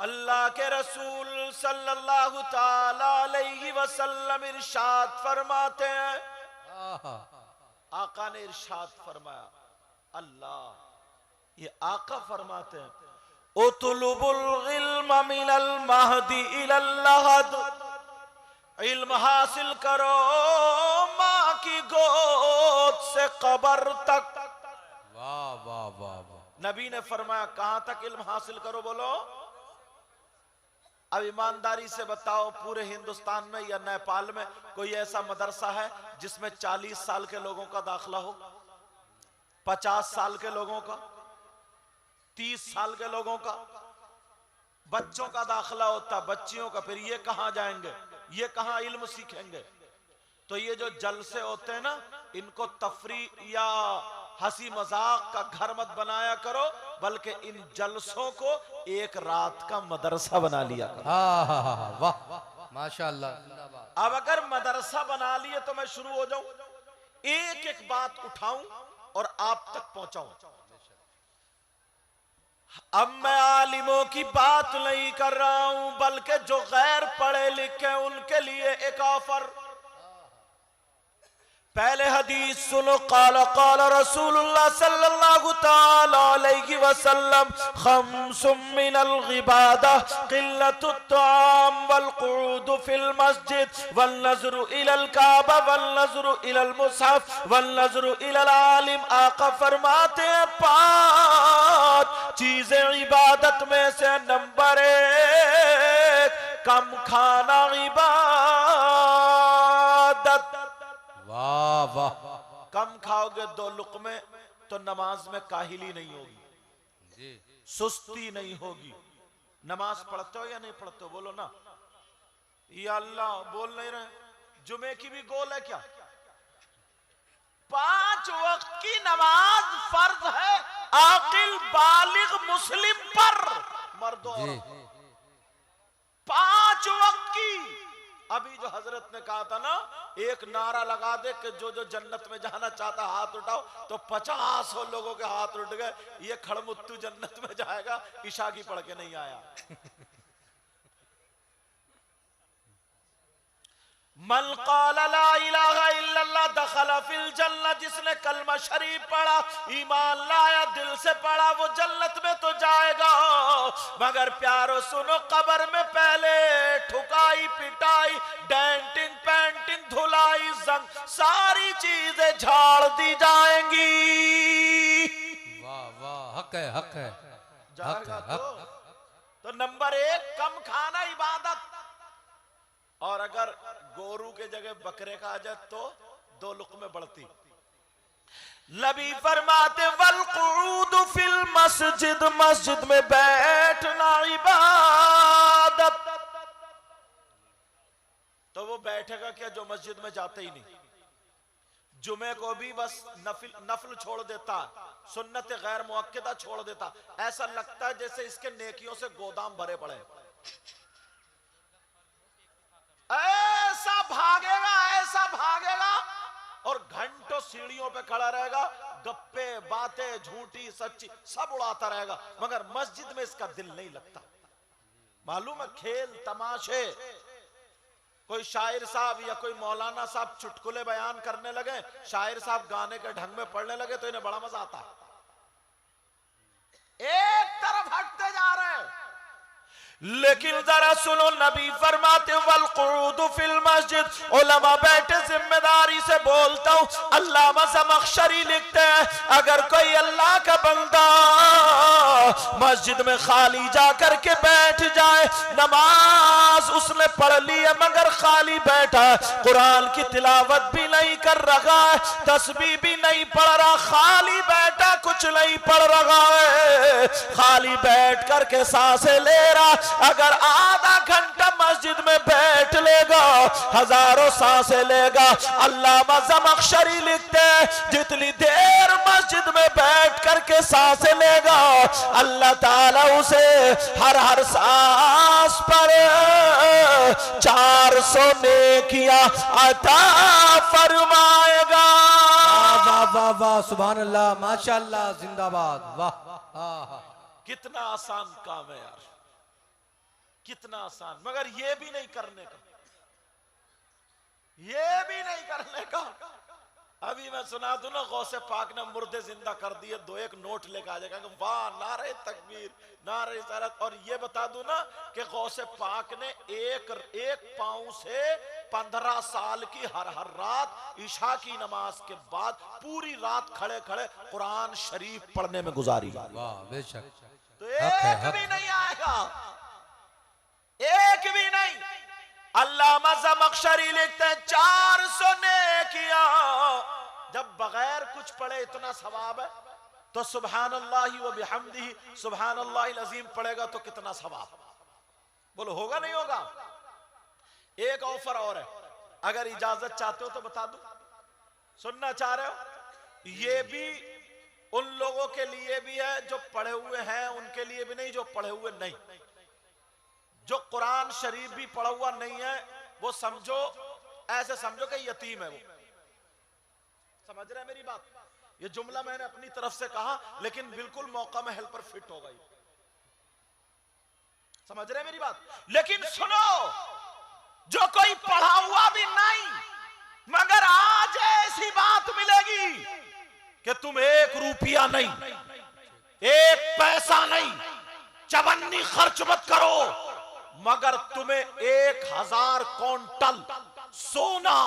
अल्लाह के रसूल सल्लल्लाहु ताला अलैहि वसल्लम इरशाद फरमाते हैं, आका ने इरशाद फरमाया, अल्लाह ये आका फरमाते हैं, उतलुबुल इल्म मिनल महदी इलल लहद, इल्म हासिल करो माँ की गोद से कब्र तक। वाह वाह वाह वाह। नबी ने फरमाया कहां तक इल्म हासिल करो बोलो। अब ईमानदारी से बताओ, पूरे हिंदुस्तान में या नेपाल में कोई ऐसा मदरसा है जिसमें 40 साल के लोगों का दाखिला हो, 50 साल के लोगों का, 30 साल के लोगों का, बच्चों का दाखिला होता, बच्चियों का। फिर ये कहां जाएंगे, ये कहां इल्म सीखेंगे? तो ये जो जलसे होते हैं ना, इनको तफरी या हंसी मजाक का घर मत बनाया करो, बल्कि इन जलसों को एक रात का मदरसा बना लिया करो। वाह माशाअल्लाह। अब अगर मदरसा बना लिए तो मैं शुरू हो जाऊं, एक एक बात उठाऊं और आप तक पहुंचाऊं। अब मैं आलिमों की बात नहीं कर रहा हूं, बल्कि जो गैर पढ़े लिखे उनके लिए एक ऑफर। पहले हदीस सुनो, काला काला रसूलुल्लाह सल्लल्लाहु ताला अलैहि वसल्लम, खम्सुम मिनल इबादा क़िल्लतुत ताम वल क़ुऊद फिल मस्जिद वल नज़रु इलल काबा वल नज़रु इलल मुसहफ वल नज़रु इलल आलिम। आका फरमाते हैं 5 चीजें इबादत में से नंबर 1 कम खाना इबादत। वाह वाह। कम खाओगे 2 लुक़मे तो नमाज में काहिली नहीं होगी, सुस्ती नहीं होगी। नमाज पढ़ते हो या नहीं पढ़ते हो बोलो ना। या अल्लाह बोल नहीं रहे। जुमे की भी गोल है क्या? 5 वक्त की नमाज फर्ज है आकिल बालिग मुस्लिम पर, मर्दों। 5 वक्त की। अभी जो हजरत ने कहा था ना, एक नारा लगा दे कि जो जो जन्नत में जाना चाहता हाथ उठाओ, तो 50 लोगों के हाथ उठ गए। ये खड़मुत्तू जन्नत में जाएगा, ईशा की पढ़ के नहीं आया। मन क़ाला ला इलाहा इल्लल्लाह दखला फिल जन्नत, जिसने कलमा शरीफ पढ़ा, ईमान लाया, दिल से पढ़ा, वो जन्नत में तो जाएगा। मगर प्यारो सुनो, कब्र में पहले ठुकाई पिटाई, डेंटिंग पेंटिंग धुलाई जंग, सारी चीजें झाड़ दी जाएंगी। वाह वाह, हक है हक है हक है हक। तो नंबर 1 कम खाना इबादत। और अगर गोरू के जगह बकरे का आ जाए तो 2 लुक़मे बढ़ती। नबी फरमाते वल क़ुऊद फिल मस्जिद, मस्जिद में बैठना इबादत। तो वो बैठेगा क्या जो मस्जिद में जाते ही नहीं? जुमे को भी बस नफल छोड़ देता, सुन्नत गैर मुअक्कदा छोड़ देता। ऐसा लगता है जैसे इसके नेकियों से गोदाम भरे पड़े। ऐसा भागेगा और घंटों सीढ़ियों पे खड़ा रहेगा, गप्पे बातें झूठी सच्ची सब उड़ाता रहेगा, मगर मस्जिद में इसका दिल नहीं लगता। मालूम है, खेल तमाशे, कोई शायर साहब या कोई मौलाना साहब चुटकुले बयान करने लगे, शायर साहब गाने के ढंग में पढ़ने लगे, तो इन्हें बड़ा मजा आता है। एक तरफ हटते जा रहे हैं। लेकिन जरा सुनो, नबी फरमाते वल क़ुऊद फिल मस्जिद। उलमा बैठे, जिम्मेदारी से बोलता हूं, अल्लामा ज़मख़शरी लिखते हैं, अगर कोई अल्लाह का बंदा मस्जिद में खाली जाकर के बैठ जाए, नमाज उसने पढ़ ली है मगर खाली बैठा, कुरान की तिलावत भी नहीं कर रहा है, तस्बीह भी नहीं पढ़ रहा, खाली बैठा, कुछ नहीं पढ़ रहा है, खाली बैठ करके सांसें ले रहा, अगर आधा घंटा मस्जिद में बैठ लेगा, हजारों सांसें लेगा। अल्लामा ज़मख़शरी लिखते हैं, जितनी देर मस्जिद में बैठ करके सांसें लेगा, अल्लाह ताला उसे हर सांस पर 400 नेकियां अता फरमाएगा। वाह वाह वाह, सुभान अल्लाह, माशाअल्लाह, जिंदाबाद। वाह, कितना आसान काम है यार। कितना आसान, मगर ये भी नहीं करने का, ये भी नहीं करने का। अभी मैं सुना दूं ना, गौसे पाक ने मुर्दे जिंदा कर दिए, 2-1 नोट लेकर आ जाएगा, वाह नारे तकबीर नारे रिसालत। और ये बता दूं ना कि गौसे पाक ने एक पांव से 15 साल की हर रात ईशा की नमाज के बाद पूरी रात खड़े खड़े कुरान शरीफ पढ़ने में गुजारी। वाह बेशक। तो एक भी नहीं आएगा, एक भी नहीं। अल्लामा ज़मख़शरी लिखते हैं 400 नेकियां जब बगैर कुछ पढ़े इतना सवाब है, तो सुब्हानल्लाहि व बिहम्दिही सुब्हानल्लाहिल अज़ीम पढ़ेगा तो कितना सवाब। बोलो होगा नहीं होगा? एक ऑफर और है, अगर इजाजत चाहते हो तो बता दूं, सुनना चाह रहे हो? ये भी उन लोगों के लिए भी है जो पढ़े हुए हैं, उनके लिए भी नहीं जो पढ़े हुए नहीं। जो कुरान शरीफ भी पढ़ा हुआ नहीं है वो समझो, ऐसे समझो कि यतीम है वो। समझ रहे हैं मेरी बात? ये जुमला मैंने अपनी तरफ से कहा, लेकिन बिल्कुल मौका महल पर फिट हो गई। समझ रहे हैं मेरी बात? लेकिन सुनो, जो कोई पढ़ा हुआ भी नहीं मगर आज ऐसी बात मिलेगी कि तुम 1 रुपया नहीं, 1 पैसा नहीं, चवन्नी खर्च मत करो, मगर तुम्हें 1000 क्विंटल सोना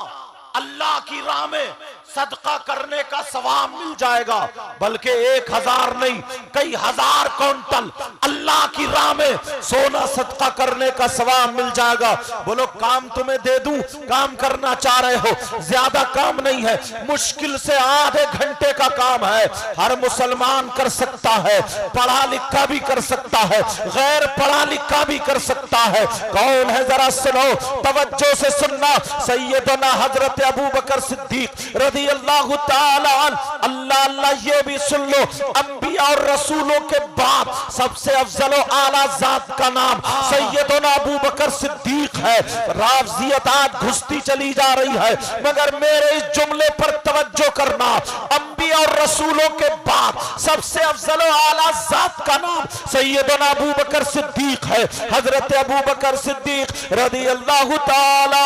अल्लाह की राह में सदका करने का सवाब मिल जाएगा। बल्कि 1000 नहीं, कई हजार क्विंटल अल्लाह की राह में सोना सदका करने का सवाब मिल जाएगा। बोलो काम तुम्हें दे दूं, काम करना चाह रहे हो? ज्यादा काम नहीं है, मुश्किल से आधे घंटे का काम है, हर मुसलमान कर सकता है, पढ़ा लिखा भी कर सकता है, गैर पढ़ा लिखा भी कर सकता है। कौन है जरा सुनो, तवज्जो से सुनना। सैयदना हजरत अबू बकर सिद्दीक रज़ी अल्लाह ताला अल्लाह अल्लाह, ये भी सुन लो, अंबिया और रसूलों के बाद सबसे अफजल और आला जात का नाम सैयदना अबू बकर सिद्दीक है। राफ़ज़ियत आज घुसती चली जा रही है, मगर मेरे इस जुमले पर तवज्जो करना। अंबिया और रसूलों के बाद सबसे अफजल और आला जात का नाम सैयदना अबू बकर सिद्दीक है। हजरत अबू बकर सिद्दीक रज़ी अल्लाह ताला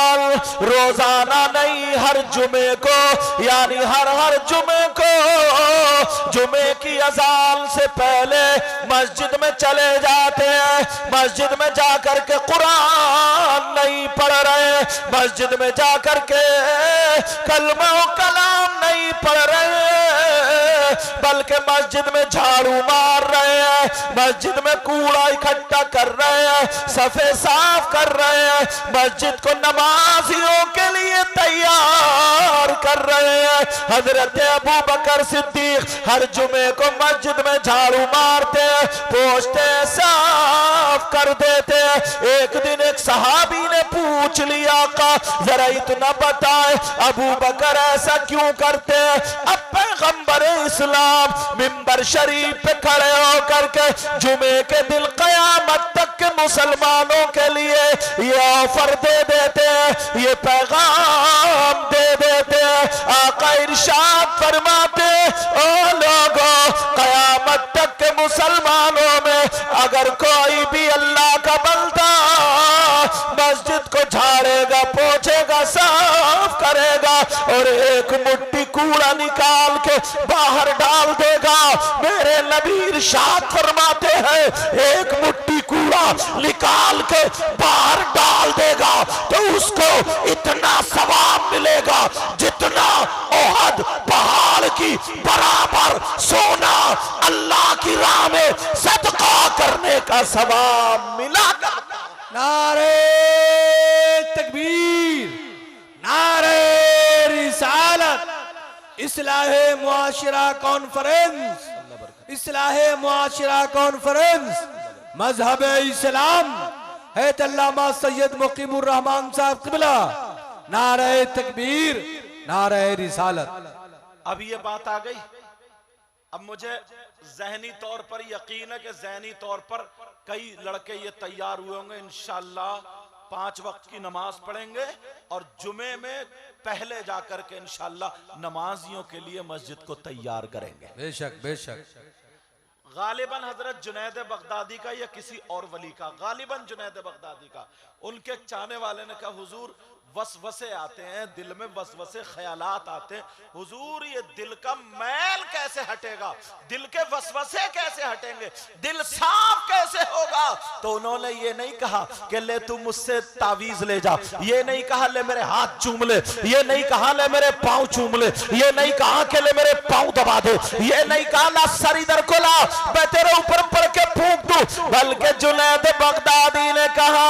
रोजाना नहीं, हर जुमे को, यानी हर जुमे को, जुमे की अजान से पहले मस्जिद में चले जाते हैं। मस्जिद में जाकर के कुरान नहीं पढ़ रहे, मस्जिद में जाकर के कलमा व कलाम नहीं पढ़ रहे, बल्कि मस्जिद में झाड़ू मार रहे हैं, मस्जिद में कूड़ा इकट्ठा कर रहे हैं, सफे साफ कर रहे हैं, मस्जिद को नमाजियों के लिए तैयार कर रहे हैं। हजरत अबू बकर सिद्दीक हर जुमे को मस्जिद में झाड़ू मारते हैं, पोंछते हैं, साफ कर देते हैं। एक दिन एक सहाबी ने पूछ लिया, का जरा इतना बताए अबू बकर ऐसा क्यों करते हैं? अब पैगंबर इस्लाम मिंबर शरीफ पे खड़े होकर के जुमे के दिन कयामत तक के मुसलमानों के लिए ये ऑफर दे देते हैं, ये पैगाम दे देते हैं। आका इरशाद फरमाते, ओ लोगों, कयामत तक के मुसलमानों में अगर कोई भी अल्लाह का बंदा मस्जिद को झाड़ेगा, पोंछेगा, साफ करेगा और एक मुट्ठी कूड़ा निकाल के बाहर डाल देगा, मेरे नबी इरशाद फरमाते हैं, एक मुट्ठी कूड़ा निकाल के बाहर डाल देगा तो उसको इतना सवाब मिलेगा जितना ओहद पहाड़ की बराबर सोना अल्लाह की राह में सदका करने का सवाब मिला। नारे तकबीर, नारे रिसालत। इस्लाहे मुआशिरा कॉन्फ्रेंस, इस्लाहे मुआशिरा कॉन्फ्रेंस मजहब इस्लाम है अल्लामा सैयद मुकीमुर रहमान साहब क़िबला। नारे तकबीर, नारे रिसालत। अब ये बात आ गई, अब मुझे ज़हनी तौर पर यकीन है कि ज़हनी तौर पर कई लड़के ये तैयार हुए होंगे, इंशाअल्लाह 5 वक्त की नमाज पढ़ेंगे और जुमे में पहले जाकर के इंशाअल्लाह नमाजियों के लिए मस्जिद को तैयार करेंगे। बेशक बेशक। गालिबन हजरत जुनैद बगदादी का या किसी और वली का, गालिबन जुनैद बगदादी का। उनके चाहने वाले ने कहा हुजूर वसवसे आते हैं दिल में, वसवसे ख्यालात आते हैं, हुजूर ये दिल का मैल कैसे हटेगा, दिल के वसवसे कैसे हटेंगे, दिल साफ कैसे होगा। तो उन्होंने ये नहीं कहा कि ले तू मुझसे तावीज ले जा, ये नहीं कहा ले मेरे हाथ चूम ले, ये नहीं कहा ले मेरे पांव चूम ले, ये नहीं कहा कि ले मेरे पांव दबा दे, ये नहीं कहा ला सर इधर को ला मैं तेरे ऊपर पड़ के फूंक दूं, बल्कि जुनैद बगदादी ने कहा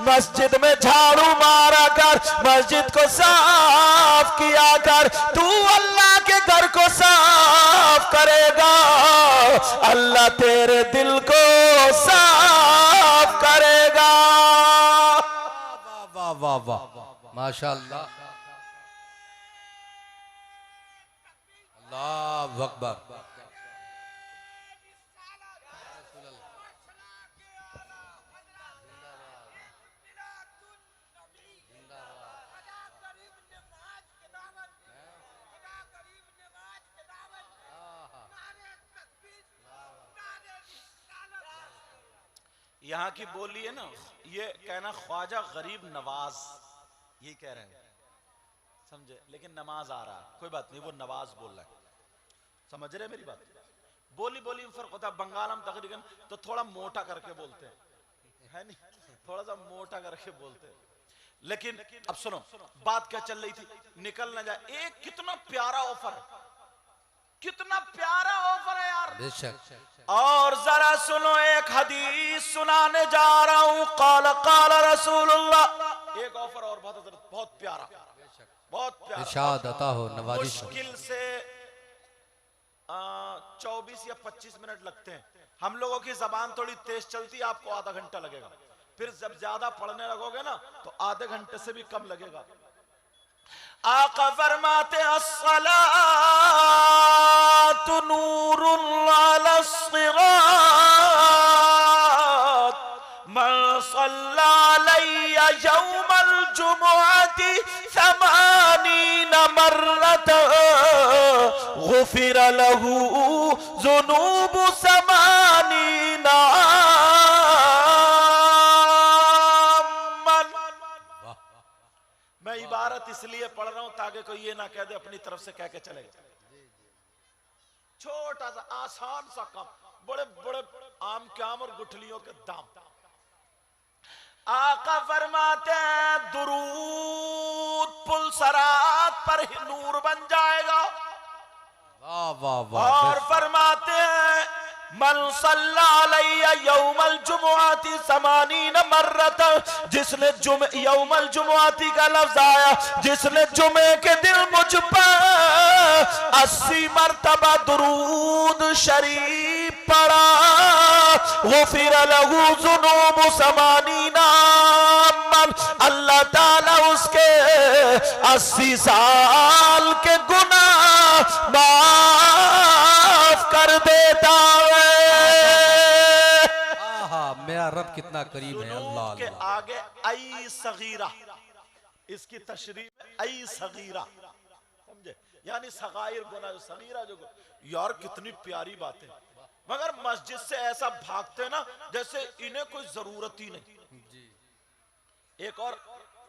मस्जिद में झाड़ू मारा कर, मस्जिद को साफ किया कर, तू अल्लाह के घर को साफ करेगा, अल्लाह तेरे दिल को साफ करेगा। वाह वाह वाह वाह माशाअल्लाह, अल्लाहु अकबर। यहाँ की बोली है ना, ये कहना ख्वाजा गरीब नवाज, ये कह रहे हैं, समझे, लेकिन नमाज आ रहा है, कोई बात नहीं, वो नवाज बोल रहा है, समझ रहे मेरी बात। बोली बोली में फर्क होता है, बंगाल हम तकरीबन तो थोड़ा मोटा करके बोलते हैं, है नहीं, थोड़ा सा मोटा करके बोलते हैं। लेकिन अब सुनो बात क्या चल रही थी, निकल ना जाए। एक कितना प्यारा ऑफर है, कितना प्यारा ऑफर है यार, बेशक। और जरा सुनो एक हदीस सुनाने जा रहा हूं, काला काला रसूलुल्लाह। एक ऑफर और बहुत प्यारा, बहुत प्यारा, इरशाद अता हो नवाजिश। मुश्किल से 24 या 25 मिनट लगते हैं। हम लोगों की जबान थोड़ी तेज चलती है, आपको आधा घंटा लगेगा, फिर जब ज्यादा पढ़ने लगोगे ना तो आधे घंटे से भी कम लगेगा। आका फरमाते अस्सलातु नूरुन अला सिरात मन सल्ला अलैया यौमल जुमुअति 80 मर्रत गुफिर लहू ज़ुनूबु 80 मैं इबारत इसलिए पढ़ रहा हूं ताकि कोई ये ना कह दे अपनी तरफ से कह के चलेगा। छोटा सा आसान सा काम, बड़े बड़े आम के आम और गुठलियों के दाम। आका फरमाते हैं दुरूद पुल सरात पर ही नूर बन जाएगा। वाह वाह वाह। और फरमाते हैं मन सल्ला अलैया यौमल जुमुअति 80 मर्रत, जिसने यौमल जुमुअति का लफ्ज आया, जिसने जुमे के दिन मुझ पर 80 मर्तबा दुरूद शरीफ पढ़ा, गुफिर लहू ज़ुनूबु 80 मन, अल्लाह ताला उसके 80 साल के गुनाह माफ कर देता है। मेरा रब कितना करीब है। अल्लाह के आगे आई सगीरा, इसकी तशरीफ आई सगीरा, समझे, यानी सगाइर गुनाह, सगीरा जो, यार कितनी प्यारी बात है। मगर मस्जिद से ऐसा भागते ना जैसे इन्हें कोई जरूरत ही नहीं।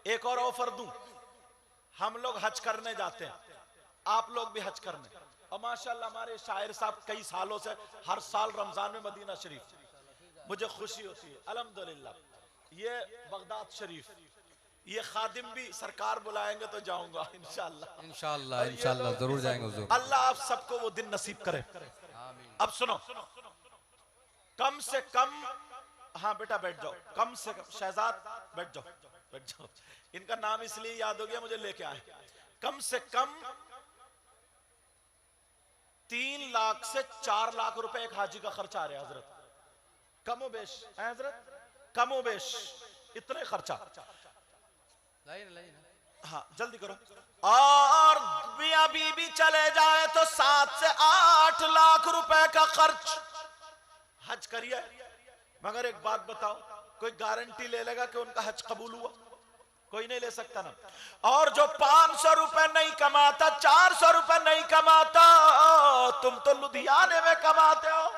एक और ऑफर दूं, हम लोग हज करने जाते हैं, आप लोग भी हज करने, और माशाल्लाह हमारे शायर साहब कई सालों से हर साल रमजान में मदीना शरीफ, मुझे खुशी होती है अल्हम्दुलिल्लाह। ये बगदाद शरीफ, ये खादिम भी सरकार बुलाएंगे तो जाऊंगा इंशाल्लाह, इंशाल्लाह इंशाल्लाह जरूर जाएंगे हुजूर। अल्लाह आप सबको वो दिन नसीब करे। अब सुनो, कम से कम, हाँ बेटा बैठ जाओ, कम से कम शहजाद बैठ जाओ, बैठ जाओ, इनका नाम इसलिए याद हो गया मुझे लेके आए। कम से कम 3 लाख से 4 लाख रुपए एक हाजी का खर्चा आ रहा है हजरत, कमोबेश है हजरत, कमोबेश इतने खर्चा। हाँ जल्दी करो। और मियां बीबी चले जाए तो 7 से 8 लाख रुपए का खर्च हज करिए। मगर एक बात बताओ, कोई गारंटी ले लेगा कि उनका हज कबूल हुआ? कोई नहीं ले सकता ना। और जो 500 रुपए नहीं कमाता, 400 रुपए नहीं कमाता, तुम तो लुधियाने में कमाते हो,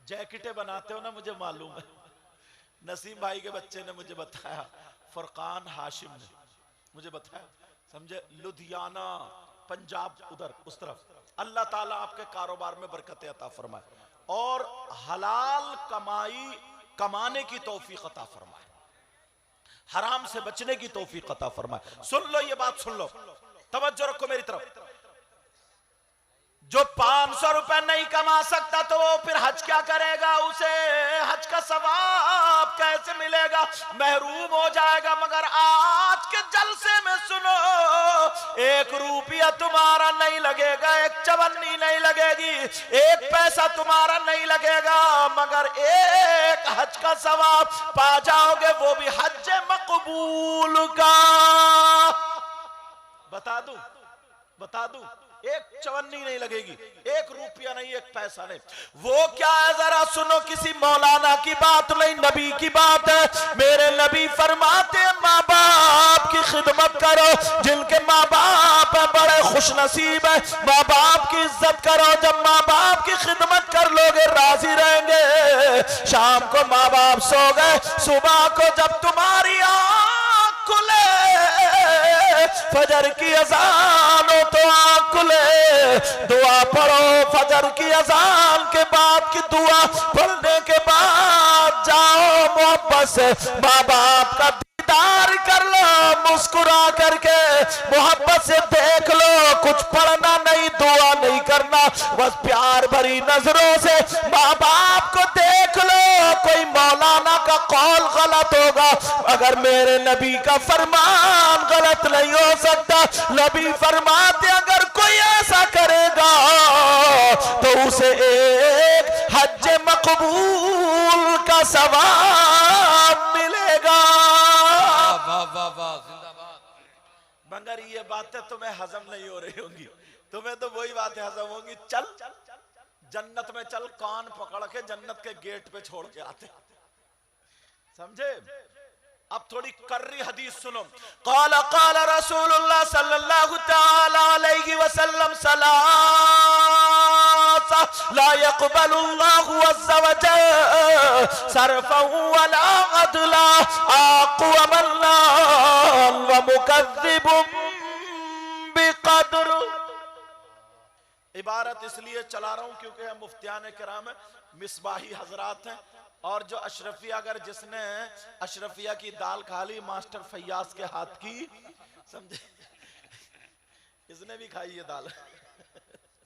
जैकेटें बनाते हो ना, मुझे मालूम है। नसीम भाई के बच्चे ने मुझे बताया, फुरकान हाशिम ने मुझे बताया, समझे, लुधियाना, पंजाब, उधर उस तरफ। अल्लाह ताला आपके कारोबार में बरकत अता फरमाए और हलाल कमाई कमाने की तौफीक अता फरमाए, हराम से बचने की तौफीक अता फरमाए। सुन लो, ये बात सुन लो, तवज्जो रखो मेरी तरफ। जो 500 रुपए नहीं कमा सकता तो वो फिर हज क्या करेगा? उसे हज का सवाब कैसे मिलेगा? महरूम हो जाएगा। मगर आज के जलसे में सुनो, 1 रुपया तुम्हारा नहीं लगेगा, 1 चवन्नी नहीं लगेगी, 1 पैसा तुम्हारा नहीं लगेगा, मगर 1 हज का सवाब पा जाओगे, वो भी हज मकबूल का। बता दूं 1 चवन्नी नहीं लगेगी, 1 रुपया नहीं, 1 पैसा नहीं। वो क्या है जरा सुनो, किसी मौलाना की बात नहीं, नबी की बात है। मेरे नबी फरमाते, माँ बाप की खिदमत करो, जिनके माँ बाप है बड़े खुश नसीब है, माँ बाप की इज्जत करो। जब माँ बाप की खिदमत कर लोगे राजी रहेंगे। शाम को माँ बाप सो गए, सुबह को जब तुम्हारी आँख खुले, फजर की अजान हो तो आँख खुले, दुआ पढ़ो। फजर की अजान के बाद की दुआ पढ़ने के बाद जाओ मोहब्बत से माँ बाप का दीदार कर लो, मुस्कुरा करके मोहब्बत से देख लो। कुछ पढ़ना नहीं, दुआ नहीं करना, बस प्यार भरी नजरों से माँ बाप को देख लो। कोई मौलाना का कौल गलत होगा, अगर मेरे नबी का फरमान गलत नहीं हो सकता। नबी फरमाते, अगर कोई ऐसा करेगा तो उसे 1 हज मकबूल का सवाब मिलेगा। वाह वाह वाह, जिंदाबाद। मगर ये बातें तुम्हें हजम नहीं हो रही होंगी, तुम्हें तो वही बातें हजम होंगी, चल जन्नत में चल, कान पकड़ के जन्नत के गेट पे छोड़ के आते, समझे। अब थोड़ी कर्री हदीस सुनो। क़ाला क़ाला रसूलुल्लाह सल्लल्लाहु तआला अलैहि वसल्लम, सलासा ला यक़बलुल्लाहु अज़्ज़ा व जल्ल सरफ़न वला अदला, आक़वमन व मुकज़्ज़िबुन बिक़द्र। इबारत इसलिए चला रहा हूं क्योंकि हम मुफ्तियान किराम मिसबाही हजरात हैं, और जो अशरफिया, अगर जिसने अशरफिया की दाल खा ली मास्टर फैयाज के हाथ की, समझे, इसने भी खाई ये दाल,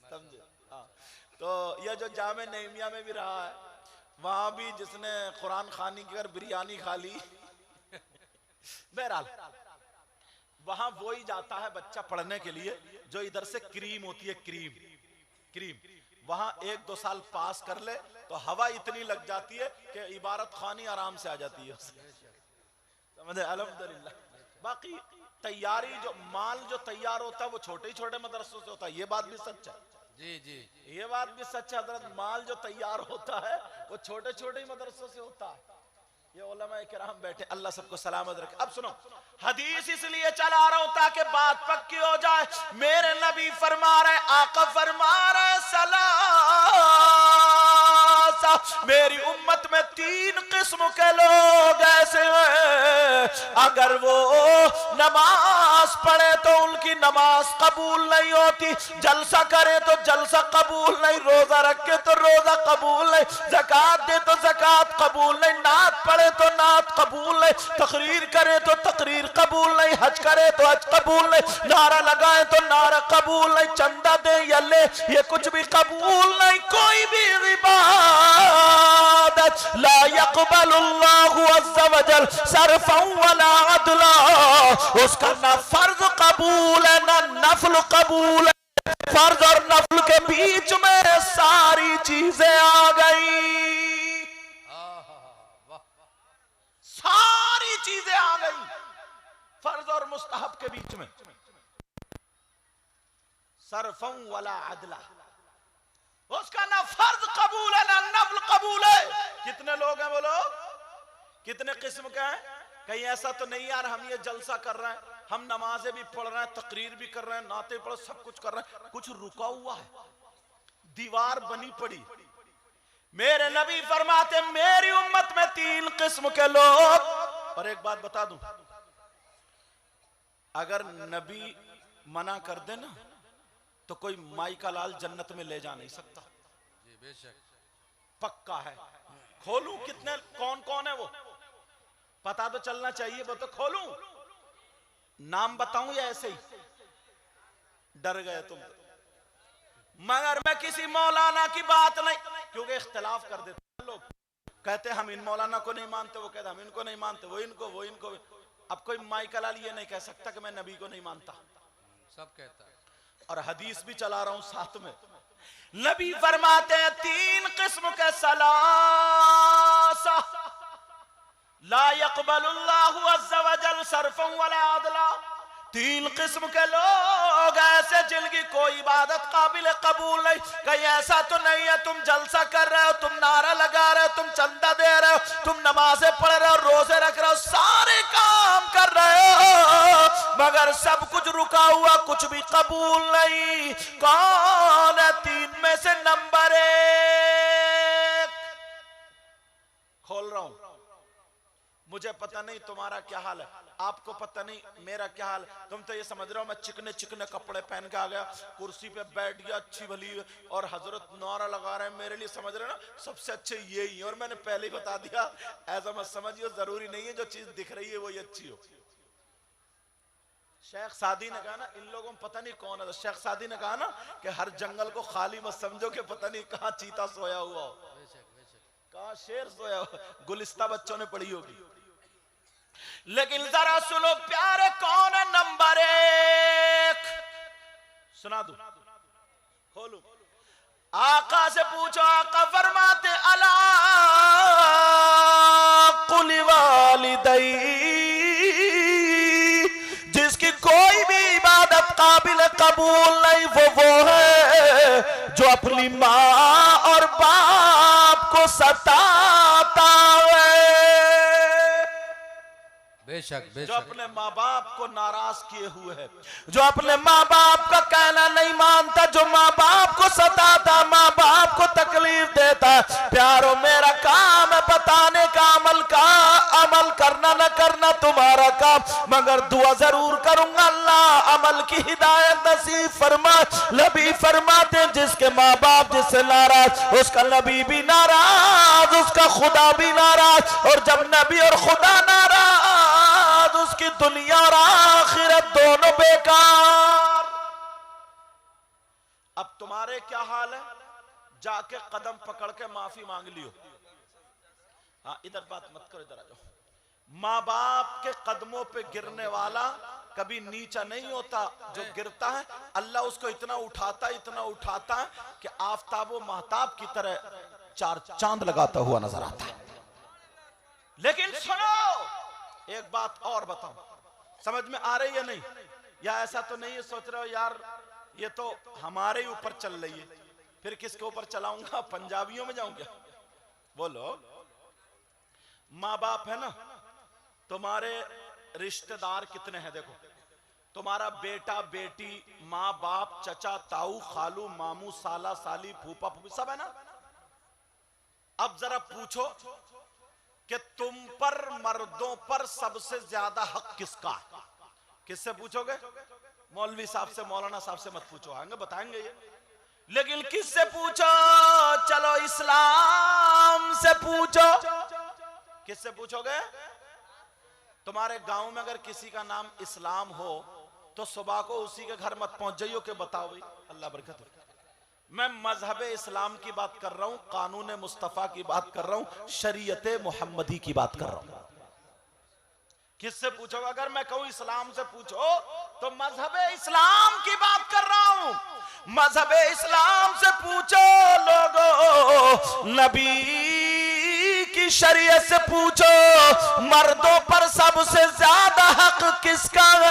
समझे। हाँ, तो ये जो जामे नईमिया में भी रहा है, वहां भी जिसने कुरान खानी की अगर बिरयानी खा ली, बहरहाल वहां वो ही जाता है बच्चा पढ़ने के लिए जो इधर से क्रीम होती है, क्रीम वहां 1-2 साल पास कर ले तो हवा इतनी लग जाती है कि इबारत खानी आराम से आ जाती है, समझे, अल्हम्दुलिल्लाह। बाकी तैयारी, जो माल जो तैयार होता है वो छोटे ही छोटे मदरसों से होता है, ये बात भी सच है। जी जी, ये बात भी सच है हजरत, माल जो तैयार होता है वो छोटे छोटे ही मदरसों से होता है। ये उलमाए किराम बैठे, अल्लाह सबको सलामत रखे। अब सुनो, हदीस इसलिए चला रहा हूं ताकि बात पक्की हो जाए। मेरे नबी फरमा रहे, आका फरमा रहे, सलासा, मेरी उम्मत में 3 किस्म के लोग ऐसे हैं, अगर वो नमाज पढ़े तो उनकी नमाज कबूल नहीं होती, जलसा करे तो जलसा कबूल नहीं, रोजा रखे तो रोजा कबूल नहीं, ज़कात दे तो ज़कात कबूल नहीं, नात पढ़े तो नात कबूल नहीं, तकरीर करे तो तकरीर कबूल नहीं, हज करे तो हज कबूल नहीं, नारा लगाए तो नारा कबूल नहीं, चंदा दे या ले ये कुछ भी कबूल नहीं। कोई भी इबादत ला यक़बलुल्लाहु अज़्ज़ा व जल सरफ़न वला अदला, उसका ना फर्ज कबूल है ना नफल कबूल है। फर्ज और नफल के बीच में सारी चीजें आ गई, सारी चीजें आ गई फर्ज और मुस्तहब के बीच में। सरफं वला अदला, उसका ना फर्ज कबूल है ना नफल कबूल है। कितने लोग हैं बोलो, कितने किस्म के हैं? कहीं ऐसा तो नहीं यार हम ये जलसा कर रहे हैं, हम नमाजें भी पढ़ रहे हैं, तकरीर भी कर रहे हैं, नाते पढ़, सब कुछ कर रहे हैं, कुछ रुका हुआ है, दीवार बनी पड़ी। मेरे नबी फरमाते मेरी उम्मत में 3 किस्म के लोग। और एक बात बता दूं, अगर नबी मना कर दे ना तो कोई माई का लाल जन्नत में ले जा नहीं सकता। जी बेशक, पक्का है। खोलूं कितने, कौन कौन है वो पता तो चलना चाहिए, वो तो खोलूं, नाम बताऊं या ऐसे ही डर गए तुम? मगर मैं किसी मौलाना की बात नहीं, क्योंकि इख्तिलाफ कर देते हैं लोग, कहते हम इन मौलाना को नहीं मानते, वो कहते हम इनको नहीं मानते, वो इनको। अब कोई माई का लाल ये नहीं कह सकता कि मैं नबी को नहीं मानता, सब कहता है। और हदीस भी चला रहा हूं साथ में। नबी फरमाते हैं 3 किस्म के सलासा ला यक़बलुल्लाहु अज़्ज़ा वजल सरफ़न वला अदला। 3 किस्म के लोग ऐसे जिनकी कोई इबादत काबिल कबूल नहीं। कहीं ऐसा तो नहीं है तुम जलसा कर रहे हो, तुम नारा लगा रहे हो, तुम चंदा दे रहे हो, तुम नमाजें पढ़ रहे हो, रोजे रख रहे हो, सारे काम कर रहे हो, मगर सब कुछ रुका हुआ, कुछ भी कबूल नहीं। कौन है 3 में से नंबर 1? खोल रहा हूं, मुझे पता नहीं तुम्हारा क्या हाल है, आपको पता नहीं मेरा क्या हाल है। तुम तो ये समझ रहे हो मैं चिकने चिकने कपड़े पहन के आ गया, कुर्सी पे बैठ गया अच्छी भली, और हजरत नारा लगा रहे हैं मेरे लिए, समझ रहे ना सबसे अच्छे यही है। और मैंने पहले ही बता दिया, ऐसा मत समझिए, जरूरी नहीं है जो चीज दिख रही है वही अच्छी हो। शेख सादी ने कहा ना, इन लोगों को पता नहीं कौन है, शेख सादी ने कहा ना कि हर जंगल को खाली मत समझो कि पता नहीं कहाँ चीता सोया हुआ हो, कहाँ शेर सोया हो, गुलिस्ता बच्चों ने पढ़ी होगी। लेकिन जरा सुनो प्यारे, कौन है नंबर 1? सुना दूं, खोलू, आका से पूछो, आका फरमाते अला कुल वालिदै, जिसकी कोई भी इबादत काबिल कबूल नहीं, वो है जो अपनी माँ और बाप को सताता है। बेशक बेशक, जो अपने माँ बाप को नाराज किए हुए है, जो अपने माँ बाप का कहना नहीं मानता, जो माँ बाप को सताता, माँ बाप को तकलीफ देता। प्यारो मेरा काम है बताने का, अमल करना न करना तुम्हारा काम, मगर दुआ जरूर करूंगा अल्लाह अमल की हिदायत नसीब फरमा। नबी फरमाते जिसके माँ बाप जिससे नाराज, उसका नबी भी नाराज, उसका खुदा भी नाराज, और जब नबी और खुदा नाराज, उसकी दुनिया और आखिरत दोनों बेकार। अब तुम्हारे क्या हाल है? जाके कदम पकड़ के माफी मांग लियो। हाँ इधर बात मत करो, इधर आ जाओ। माँ बाप के कदमों पे गिरने वाला कभी नीचा नहीं होता, जो गिरता है अल्लाह उसको इतना उठाता है कि आफताब व महताब की तरह 4 चांद लगाता हुआ नजर आता है। लेकिन सुनो एक बात और बताओ, समझ में आ रही है नहीं? या ऐसा तो नहीं है सोच रहे हो यार ये तो हमारे ऊपर चल रही है, फिर किसके ऊपर चलाऊंगा? पंजाबियों में जाऊंगा? बोलो, माँ बाप है ना, तुम्हारे रिश्तेदार कितने हैं? देखो तुम्हारा बेटा बेटी, माँ बाप, चचा ताऊ, खालू मामू, साला साली, फूफा फूफी सब है ना। अब जरा पूछो कि तुम पर, मर्दों पर सबसे ज्यादा हक किसका है? किससे पूछोगे? मौलवी साहब से, मौलाना साहब से मत पूछो, आएंगे बताएंगे ये। लेकिन किससे पूछो? चलो इस्लाम से पूछो। किससे पूछोगे? तुम्हारे गांव में अगर किसी का नाम इस्लाम हो तो सुबह को उसी के घर मत पहुंच जाइयो कि बताओ भाई, अल्लाह बरकत हो। मैं मजहब इस्लाम की बात कर रहा हूं, कानून मुस्तफा की बात कर रहा हूं, शरीयत मोहम्मदी की बात कर रहा हूं। किससे पूछोगे? अगर मैं कहूं इस्लाम से पूछो तो मजहब इस्लाम की बात कर रहा हूं। मजहब इस्लाम से पूछो लोगों, नबी की शरीयत से पूछो, मर्दों पर सबसे ज्यादा हक किसका है?